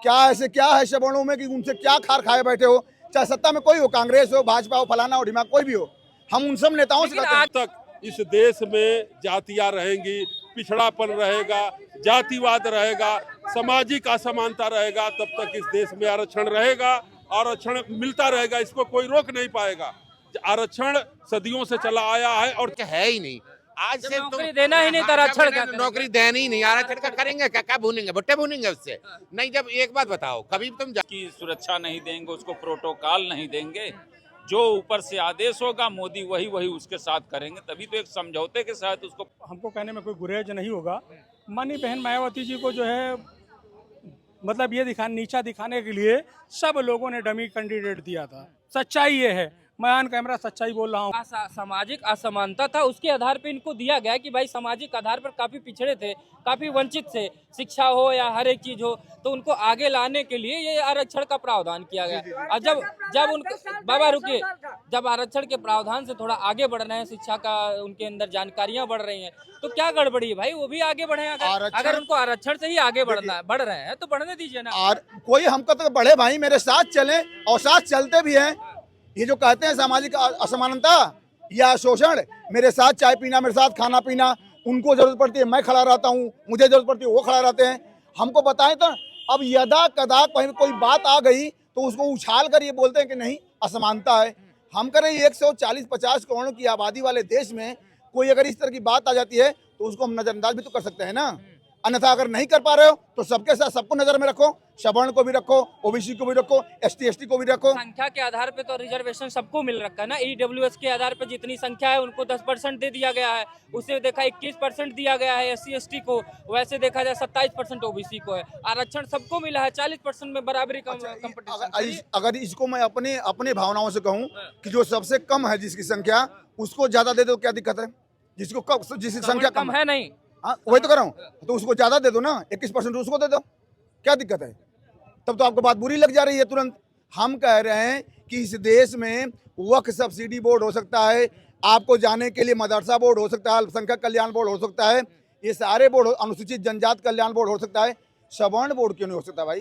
क्या ऐसे क्या है सवर्णों में कि उनसे क्या खार खाए बैठे हो, चाहे सत्ता में कोई हो, कांग्रेस हो, भाजपा हो, फलाना हो, ढिमा कोई भी हो, हम उन सब नेताओं से कहते हैं। तक इस देश में जातियां रहेंगी, पिछड़ापन रहेगा, जातिवाद रहेगा, सामाजिक असमानता रहेगा, तब तक इस देश में आरक्षण रहेगा, आरक्षण मिलता रहेगा, इसको कोई रोक नहीं पाएगा। आरक्षण सदियों से चला आया है और है ही नहीं। आज से नौकरी देना ही नहीं तो आरक्षण क्या करेंगे? नौकरी देना ही नहीं, आरक्षण का करेंगे क्या? क्या भूनेंगे? भुट्टे भूनेंगे उससे? नहीं। जब एक बात बताओ, कभी तुम की सुरक्षा नहीं देंगे, उसको प्रोटोकॉल नहीं देंगे, जो ऊपर से आदेश होगा मोदी वही उसके साथ करेंगे, तभी तो एक समझौते के साथ उसको। हमको कहने में कोई गुरेज नहीं होगा। माननीय बहन मायावती जी को जो है मतलब ये नीचा दिखाने के लिए सब लोगों ने डमी कैंडिडेट दिया था। सच्चाई ये है, मैं ऑन कैमरा सच्चाई बोल रहा हूँ। सामाजिक असमानता था, उसके आधार पे इनको दिया गया कि भाई सामाजिक आधार पर काफी पिछड़े थे, काफी वंचित थे, शिक्षा हो या हर एक चीज हो, तो उनको आगे लाने के लिए ये आरक्षण का प्रावधान किया गया। और जब उनको बाबा रुकिए, जब आरक्षण के प्रावधान से थोड़ा आगे बढ़ रहे हैं, शिक्षा का उनके अंदर जानकारियां बढ़ रही हैं, तो क्या गड़बड़ी है भाई? वो भी आगे बढ़े। अगर उनको आरक्षण से ही आगे बढ़ रहे हैं तो बढ़ने दीजिए ना। और कोई हमको तो बढ़े भाई, मेरे साथ चले और साथ चलते भी हैं। ये जो कहते हैं सामाजिक असमानता या शोषण, मेरे साथ चाय पीना, मेरे साथ खाना पीना, उनको जरूरत पड़ती है मैं खड़ा रहता हूँ, मुझे जरूरत पड़ती है वो खड़ा रहते हैं। हमको बताएं तो अब यदा कदा कहीं कोई बात आ गई तो उसको उछाल कर ये बोलते हैं कि नहीं असमानता है। हम करें 140-50 करोड़ की आबादी वाले देश में कोई अगर इस तरह की बात आ जाती है तो उसको हम नजरअंदाज भी तो कर सकते हैं ना। अन्यथा अगर नहीं कर पा रहे हो तो सबके साथ सबको नजर में रखो, सवर्ण को भी रखो, ओबीसी को भी रखो, एसटी को भी रखो। संख्या के आधार पे तो रिजर्वेशन सबको मिल रखा है ना। ईडब्ल्यूएस के आधार पे जितनी संख्या है उनको 10% दे दिया गया है, उसे देखा 21% दिया गया है SC/ST को, वैसे देखा जाए 27% ओबीसी को है। आरक्षण सबको मिला है, 40% में बराबरी कंपटीशन। अगर इसको मैं अपने भावनाओं से कहूँ कि जो सबसे कम है जिसकी संख्या, उसको ज्यादा दे दो, क्या दिक्कत है? जिसकी संख्या कम है नहीं, हाँ वही तो कर रहा हूँ, तो उसको ज्यादा दे दो ना, 21% उसको दे दो, क्या दिक्कत है? तब तो आपको बात बुरी लग जा रही है तुरंत। हम कह रहे हैं कि इस देश में वक्फ सब्सिडी बोर्ड हो सकता है, आपको जाने के लिए मदरसा बोर्ड हो सकता है, अल्पसंख्यक कल्याण बोर्ड हो सकता है, ये सारे बोर्ड, अनुसूचित जनजाति कल्याण बोर्ड हो सकता है, सवर्ण बोर्ड क्यों नहीं हो सकता भाई?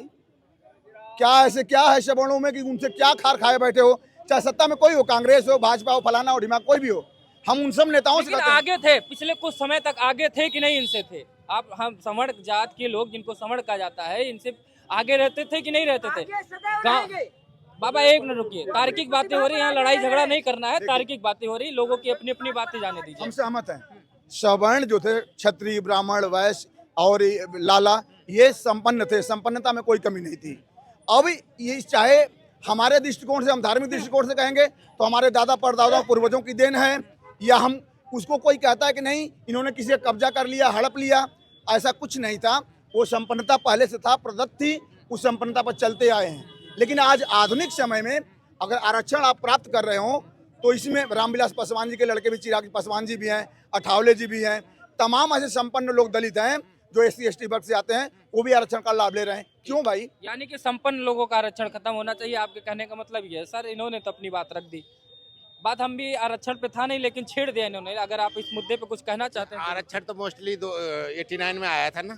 क्या ऐसे क्या है सवर्णों में कि उनसे क्या खार खाए बैठे हो, चाहे सत्ता में कोई हो, कांग्रेस हो, भाजपा हो, फलाना हो, ढिमा कोई भी हो, हम उन सब नेताओं से आगे थे। पिछले कुछ समय तक आगे थे कि नहीं इनसे थे? आप हम सवर्ण जात के लोग जिनको सवर्ण कहा जाता है, इनसे आगे रहते थे कि नहीं रहते थे? बाबा एक मिनट रुकिए, तार्किक बातें हो रही, यहाँ लड़ाई झगड़ा नहीं करना है, तार्किक बातें हो रही, लोगों की अपनी अपनी बातें जाने दीजिए। हम सहमत हैं। सवर्ण जो थे, क्षत्रिय, ब्राह्मण, वैश्य और लाला, ये संपन्न थे, संपन्नता में कोई कमी नहीं थी। अब ये चाहे हमारे दृष्टिकोण से, हम धार्मिक दृष्टिकोण से कहेंगे तो हमारे दादा परदादा पूर्वजों की देन है, या हम उसको कोई कहता है कि नहीं इन्होंने किसी का कब्जा कर लिया, हड़प लिया, ऐसा कुछ नहीं था। वो संपन्नता पहले से था, प्रदत्त थी, उस संपन्नता पर चलते आए हैं। लेकिन आज आधुनिक समय में अगर आरक्षण आप प्राप्त कर रहे हो तो इसमें रामविलास पासवान जी के लड़के भी, चिराग पासवान जी भी हैं, अठावले जी भी हैं, तमाम ऐसे संपन्न लोग दलित हैं जो SC/ST वर्ग से आते हैं, वो भी आरक्षण का लाभ ले रहे हैं। क्यों भाई? यानी कि संपन्न लोगों का आरक्षण खत्म होना चाहिए, आपके कहने का मतलब ये है। सर इन्होंने तो अपनी बात रख दी, बात हम भी आरक्षण पे था नहीं लेकिन छेड़ दिया इन्होंने। अगर आप इस मुद्दे पे कुछ कहना चाहते हैं? आरक्षण तो मोस्टली 89 में आया था ना,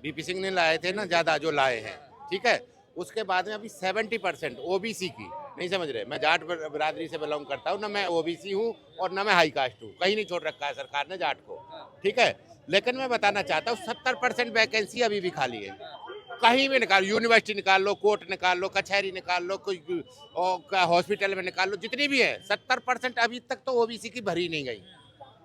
BP सिंह ने लाए थे ना, ज्यादा जो लाए हैं, ठीक है। उसके बाद में अभी 70% OBC की, नहीं समझ रहे, मैं जाट बिरादरी से बिलोंग करता हूँ ना, मैं OBC हूँ और ना मैं हाई कास्ट हूँ, कहीं नहीं छोड़ रखा है सरकार ने जाट को, ठीक है। लेकिन मैं बताना चाहता हूँ 70% वैकेंसी अभी भी खाली है, कहीं भी निकाल, यूनिवर्सिटी निकाल लो, कोर्ट निकाल लो, कचहरी निकाल लो, कोई हॉस्पिटल में निकाल लो, जितनी भी है 70% अभी तक तो OBC की भरी नहीं गई।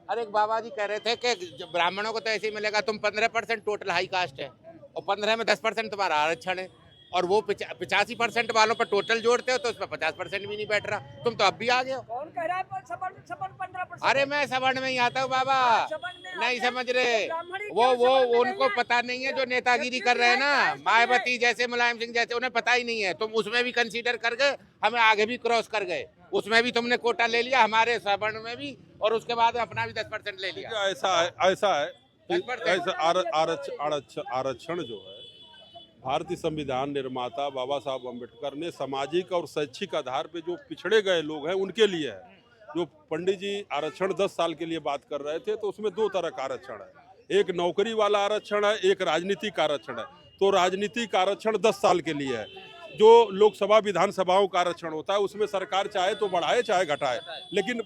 अरे एक बाबा जी कह रहे थे कि ब्राह्मणों को तो ऐसे ही मिलेगा, तुम 15% टोटल हाई कास्ट है और 15 में 10% तुम्हारा आरक्षण है, और वो 85% वालों पर टोटल जोड़ते हो तो उसमें 50% भी नहीं बैठ रहा। तुम तो अब भी आ गए हो। कौन कह रहा है 15%? अरे मैं सवर्ण में ही आता हूँ बाबा, नहीं समझ रहे, वो उनको पता नहीं है जो नेतागिरी कर रहे हैं ना, मायावती जैसे, मुलायम सिंह जैसे, उन्हें पता ही नहीं है। तुम उसमें भी कंसीडर कर गए, हमें आगे भी क्रॉस कर गए, उसमें भी तुमने कोटा ले लिया, हमारे सवर्ण में भी, और उसके बाद अपना भी 10% ले लिया। ऐसा है आरक्षण जो है, भारतीय संविधान निर्माता बाबा साहब अम्बेडकर ने सामाजिक और शैक्षिक आधार पे जो पिछड़े गए लोग हैं उनके लिए है। जो पंडित जी आरक्षण 10 साल के लिए बात कर रहे थे, तो उसमें 2 तरह का आरक्षण है, एक नौकरी वाला आरक्षण है, एक राजनीतिक आरक्षण है। तो राजनीतिक आरक्षण 10 साल के लिए है। जो लोकसभा विधानसभाओं का आरक्षण होता है उसमें सरकार चाहे तो बढ़ाए चाहे घटाए, लेकिन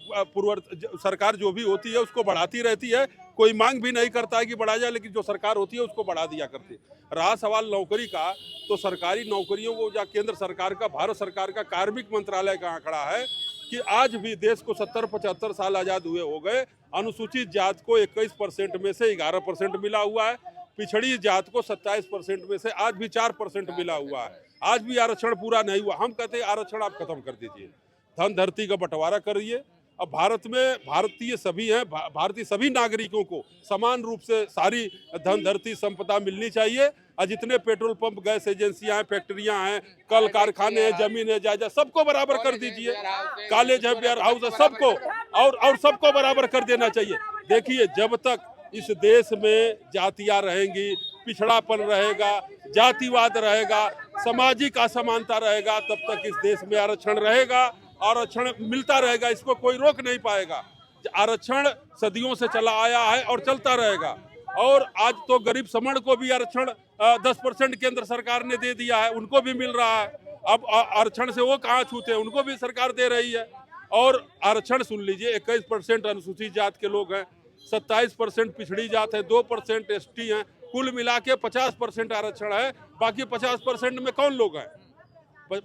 सरकार जो भी होती है उसको बढ़ाती रहती है, कोई मांग भी नहीं करता है कि बढ़ा जाए, लेकिन जो सरकार होती है उसको बढ़ा दिया करती है। रहा सवाल नौकरी का, तो सरकारी नौकरियों को या केंद्र सरकार का, भारत सरकार का कार्मिक मंत्रालय कहाँ खड़ा है कि आज भी देश को 70-75 साल आज़ाद हुए हो गए, अनुसूचित जात को 21% में से 11% मिला हुआ है, पिछड़ी जात को 27% में से आज भी 4% मिला हुआ है, आज भी आरक्षण पूरा नहीं हुआ। हम कहते हैं आरक्षण आप खत्म कर दीजिए, धन धरती का बंटवारा करिए। अब भारत में भारतीय सभी हैं, भारतीय सभी नागरिकों को समान रूप से सारी धन धरती संपदा मिलनी चाहिए। और जितने पेट्रोल पंप, गैस एजेंसियां हैं, फैक्ट्रियां हैं, कल कारखाने हैं, जमीन है, जायदाद, सबको बराबर कर दीजिए। कॉलेज है, वेयर हाउस है, सबको और सबको बराबर कर देना चाहिए। देखिए, जब तक इस देश में जातियां रहेंगी, पिछड़ापन रहेगा, जातिवाद रहेगा, सामाजिक असमानता रहेगा, तब तक इस देश में आरक्षण रहेगा, आरक्षण मिलता रहेगा, इसको कोई रोक नहीं पाएगा। आरक्षण सदियों से चला आया है और चलता रहेगा। और आज तो गरीब समण को भी आरक्षण 10% केंद्र सरकार ने दे दिया है, उनको भी मिल रहा है। अब आरक्षण से वो कहाँ छूते हैं, उनको भी सरकार दे रही है। और आरक्षण सुन लीजिए, 21% अनुसूचित जात के लोग हैं, 27% पिछड़ी जात है, 2% ST हैं, कुल मिला के 50% आरक्षण है। बाकी 50% में कौन लोग हैं?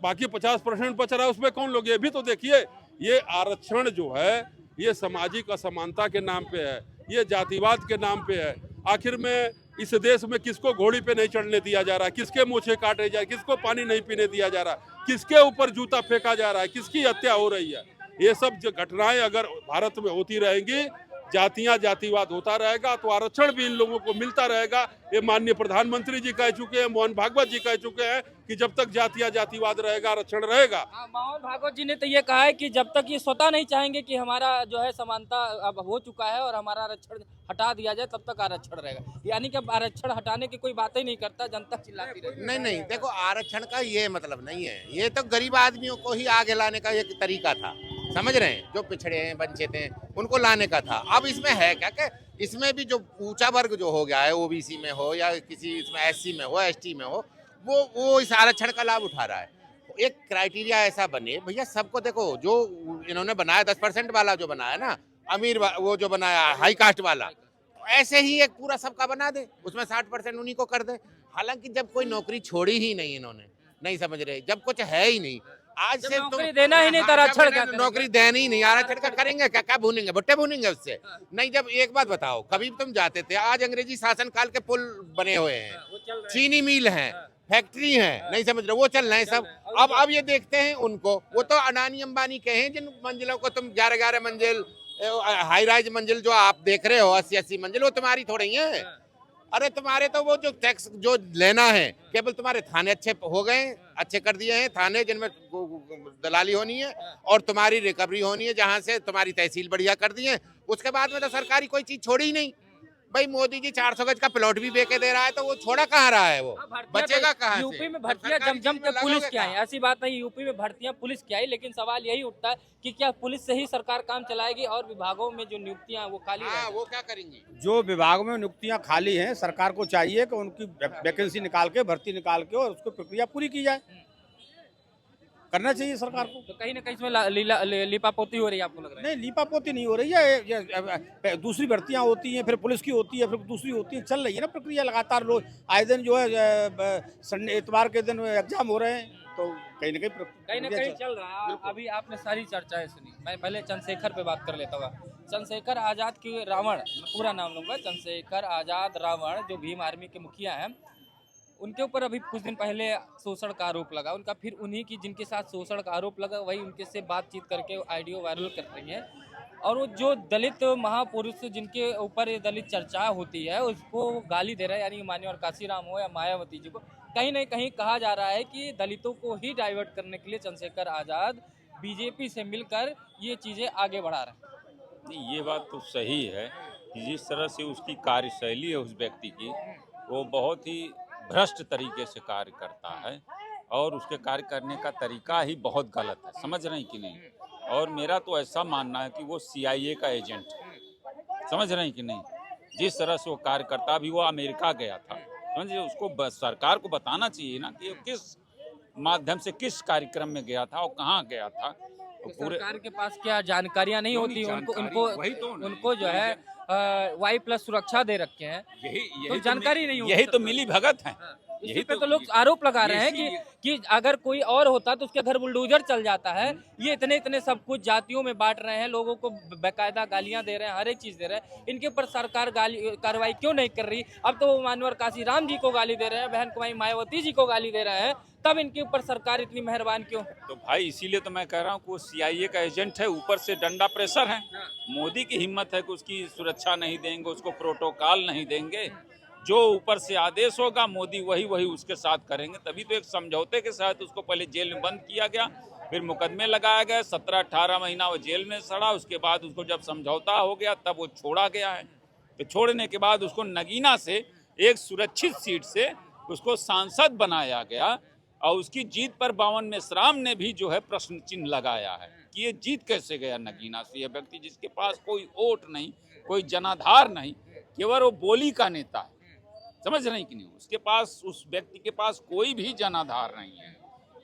बाकी 50% बच रहा है, उसमें कौन लोग? ये भी तो देखिए, ये आरक्षण जो है ये सामाजिक असमानता के नाम पे है, ये जातिवाद के नाम पे है। आखिर में इस देश में किसको घोड़ी पे नहीं चढ़ने दिया जा रहा है, किसके मूछे काटे जा रहे, किसको पानी नहीं पीने दिया जा रहा, किसके ऊपर जूता फेंका जा रहा है, किसकी हत्या हो रही है। ये सब जो घटनाएं अगर भारत में होती रहेंगी, जातियां जातिवाद होता रहेगा, तो आरक्षण भी इन लोगों को मिलता रहेगा। ये माननीय प्रधानमंत्री जी कह चुके हैं, मोहन भागवत जी कह चुके हैं कि जब तक जातियां जातिवाद रहेगा, आरक्षण रहेगा। मोहन भागवत जी ने तो ये कहा है कि जब तक ये स्वतः नहीं चाहेंगे कि हमारा जो है समानता अब हो चुका है और हमारा आरक्षण हटा दिया जाए, तब तक आरक्षण रहेगा। यानी कि अब आरक्षण हटाने की कोई बात ही नहीं करता, जनता चिल्लाती रहेगी। नहीं, देखो, आरक्षण का ये मतलब नहीं है, ये तो गरीब आदमियों को ही आगे लाने का एक तरीका था, समझ रहे हैं? जो पिछड़े हैं, वंचित हैं, उनको लाने का था। अब इसमें है क्या कि इसमें भी जो ऊंचा वर्ग जो हो गया है, OBC में हो या किसी इसमें SC में हो, ST में हो, वो इस आरक्षण का लाभ उठा रहा है। एक क्राइटेरिया ऐसा बने भैया, सबको देखो, जो इन्होंने बनाया 10% वाला जो बनाया ना, अमीर वो जो बनाया हाई कास्ट वाला, ऐसे ही एक पूरा सबका बना दे, उसमें 60% उन्हीं को कर दे। हालांकि जब कोई नौकरी छोड़ी ही नहीं इन्होंने, नहीं समझ रहे, जब कुछ है ही नहीं, आज से नौकरी देना ही नहीं तो आरक्षण क्या करेंगे? नौकरी देना ही नहीं, आरक्षण का करेंगे क्या? क्या भूनेंगे? भुट्टे भूनेंगे उससे? नहीं। जब एक बात बताओ, कभी तुम जाते थे, आज अंग्रेजी शासन काल के पुल बने हुए हैं, चीनी मिल है, फैक्ट्री है, नहीं समझ रहे, वो चल रहे हैं सब। अब ये देखते हैं उनको, वो तो अडानी अंबानी के हैं, जिन मंजिलों को तुम 11-11 मंजिल हाई राइज मंजिल जो आप देख रहे हो, 80-80 मंजिल, वो तुम्हारी थोड़ी है। अरे तुम्हारे तो वो जो टैक्स जो लेना है, केवल तुम्हारे थाने अच्छे हो गए, अच्छे कर दिए हैं थाने, जिनमें दलाली होनी है और तुम्हारी रिकवरी होनी है, जहां से तुम्हारी तहसील बढ़िया कर दी है। उसके बाद में तो सरकारी कोई चीज छोड़ी ही नहीं। भाई मोदी जी 400 गज का प्लॉट भी बेचे दे रहा है, तो वो छोड़ा कहाँ रहा है? वो बचेगा कहाँ से? यूपी में भर्तियां जम के पुलिस की आई, ऐसी बात नहीं, यूपी में भर्तियां पुलिस की आई, लेकिन सवाल यही उठता है कि क्या पुलिस से ही सरकार काम चलाएगी और विभागों में जो नियुक्तियां हैं वो खाली हाँ, रहेंगी? वो क्या करेंगी? जो विभागों में नियुक्तियां खाली हैं, सरकार को चाहिए कि उनकी वैकेंसी निकाल के, भर्ती निकाल के और उसको प्रक्रिया पूरी की जाए, करना चाहिए सरकार को। तो कहीं ना कहीं इसमें लीपापोती हो रही है, आपको लग रहा है? नहीं, लीपापोती नहीं हो रही है, ये दूसरी भर्तियां होती हैं, फिर पुलिस की होती है, फिर दूसरी होती है, चल रही है ना प्रक्रिया लगातार। रोज आए दिन जो है संडे इतवार के दिन एग्जाम हो रहे हैं, तो कहीं ना कहीं चल रहा है। अभी आपने सारी चर्चाएं सुनी, मैं पहले चंद्रशेखर पे बात कर लेता हूँ। चंद्रशेखर आजाद की रावण, पूरा नाम लूंगा, चंद्रशेखर आजाद रावण, जो भीम आर्मी के मुखिया हैं, उनके ऊपर अभी कुछ दिन पहले शोषण का आरोप लगा उनका। फिर उन्हीं की जिनके साथ शोषण का आरोप लगा, वही उनके से बातचीत करके ऑडियो वायरल कर रही है। और वो जो दलित महापुरुष जिनके ऊपर ये दलित चर्चा होती है, उसको गाली दे रहा है, यानी माननीय काशीराम हो या मायावती जी को। कहीं ना कहीं कहा जा रहा है कि दलितों को ही डाइवर्ट करने के लिए चंद्रशेखर आजाद बीजेपी से मिलकर ये चीज़ें आगे बढ़ा रहे हैं। नहीं, ये बात तो सही है कि जिस तरह से उसकी कार्यशैली है उस व्यक्ति की, वो बहुत ही भ्रष्ट तरीके से कार्य करता है और उसके कार्य करने का तरीका ही बहुत गलत है, समझ रहे हैं कि नहीं? और मेरा तो ऐसा मानना है कि वो CIA का एजेंट है, समझ रहे हैं कि नहीं? जिस तरह से वो कार्य करता, अभी वो अमेरिका गया था, समझिए, उसको सरकार को बताना चाहिए ना कि वो किस माध्यम से किस कार्यक्रम में गया था और कहाँ गया था। तो सरकार के पास क्या जानकारियां नहीं होती वही तो उनको जो है वाई प्लस सुरक्षा दे रखे हैं, तो जानकारी नहीं होती। यही तो मिली भगत है। इसी पे तो लोग आरोप लगा रहे हैं कि अगर कोई और होता तो उसके घर बुलडोजर चल जाता है। ये इतने सब कुछ जातियों में बांट रहे हैं, लोगों को बेकायदा गालियां दे रहे हैं, हर एक चीज दे रहे हैं। इनके ऊपर सरकार कार्रवाई क्यों नहीं कर रही? अब तो वो मानवर काशीराम जी को गाली दे रहे हैं, बहन कुमारी मायावती जी को गाली दे रहे हैं, तब इनके ऊपर सरकार इतनी मेहरबान क्यों? तो भाई इसीलिए तो मैं कह रहा हूँ कि वो CIA का एजेंट है, ऊपर से डंडा प्रेशर है। मोदी की हिम्मत है कि उसकी सुरक्षा नहीं देंगे, उसको प्रोटोकॉल नहीं देंगे। जो ऊपर से आदेश होगा मोदी वही उसके साथ करेंगे। तभी तो एक समझौते के साथ उसको पहले जेल में बंद किया गया, फिर मुकदमे लगाया गया, 17-18 महीना वो जेल में सड़ा। उसके बाद उसको जब समझौता हो गया तब वो छोड़ा गया है। तो छोड़ने के बाद उसको नगीना से एक सुरक्षित सीट से उसको सांसद बनाया गया और उसकी जीत पर बावन मेश्राम ने भी जो है प्रश्न चिन्ह लगाया है कि ये जीत कैसे गया नगीना से। यह व्यक्ति जिसके पास कोई वोट नहीं, कोई जनाधार नहीं, केवल वो बोली का नेता है। समझ रहे कि नहीं? उसके पास, उस व्यक्ति के पास कोई भी जनाधार नहीं है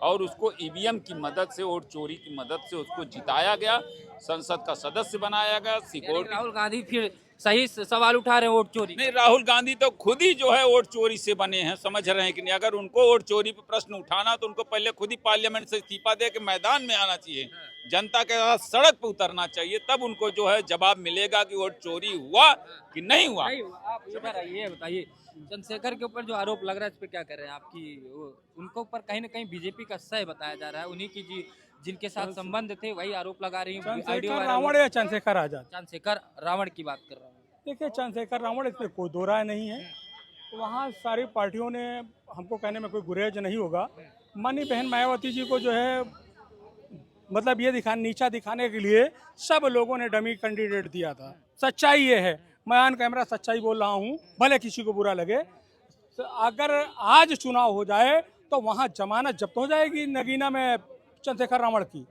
और उसको EVM की मदद से, वोट चोरी की मदद से उसको जिताया गया, संसद का सदस्य बनाया गया। सिक्योरिटी राहुल गांधी फिर सही सवाल उठा रहे हैं वोट चोरी? नहीं, राहुल गांधी तो खुद ही जो है वोट चोरी से बने हैं। समझ रहे हैं कि नहीं? अगर उनको वोट चोरी पे प्रश्न उठाना तो उनको पहले खुद ही पार्लियामेंट से इस्तीफा दे के मैदान में आना चाहिए, जनता के साथ सड़क पे उतरना चाहिए, तब उनको जो है जवाब मिलेगा कि वोट चोरी हुआ कि नहीं हुआ। आप इधर आइए, बताइए चंद्रशेखर के ऊपर जो आरोप लग रहा है इस पे क्या कर रहे हैं? उनको ऊपर कहीं ना कहीं बीजेपी का सह बताया जा रहा है, उन्हीं की जिनके साथ संबंध थे वही आरोप लगा रही है। चंद्रशेखर रावण या चंद्रशेखर आजाद? चंद्रशेखर रावण की बात कर रहा हूँ। देखिए, चंद्रशेखर रावण, इसमें कोई दो राय नहीं है। वहाँ सारी पार्टियों ने, हमको कहने में कोई गुरेज नहीं होगा, माननीय बहन मायावती जी को जो है मतलब ये नीचा दिखाने के लिए सब लोगों ने डमी कैंडिडेट दिया था। सच्चाई ये है, मैं ऑन कैमरा सच्चाई बोल रहा हूँ, भले किसी को बुरा लगे। तो अगर आज चुनाव हो जाए तो वहाँ जमानत जब्त हो जाएगी नगीना में चंद्रशेखर रावण की।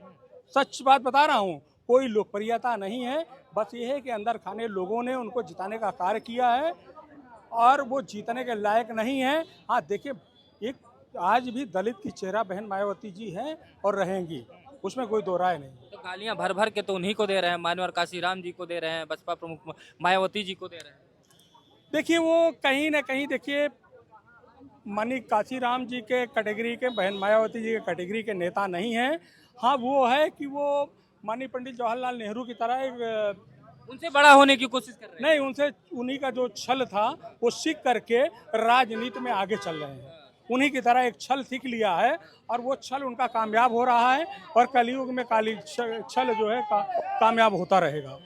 सच बात बता रहा हूँ, कोई लोकप्रियता नहीं है, बस ये है कि अंदर खाने लोगों ने उनको जिताने का कार्य किया है और वो जीतने के लायक नहीं है। हाँ देखिए, एक आज भी दलित की चेहरा बहन मायावती जी हैं और रहेंगी, उसमें कोई दो राय नहीं। तो गालियां भर के तो उन्हीं को दे रहे हैं, मानवर काशीराम जी को दे रहे हैं, बसपा प्रमुख मायावती जी को दे रहे हैं। देखिए, वो कहीं ना कहीं, देखिए, माननीय काशीराम जी के कैटेगरी के, बहन मायावती जी के कैटेगरी के नेता नहीं हैं। हाँ, वो है कि वो माननीय पंडित जवाहरलाल नेहरू की तरह एक उनसे बड़ा होने की कोशिश कर रहे हैं। नहीं, उनसे उन्हीं का जो छल था वो सीख करके राजनीति में आगे चल रहे हैं। उन्हीं की तरह एक छल सीख लिया है और वो छल उनका कामयाब हो रहा है और कलयुग में छल जो है कामयाब होता रहेगा।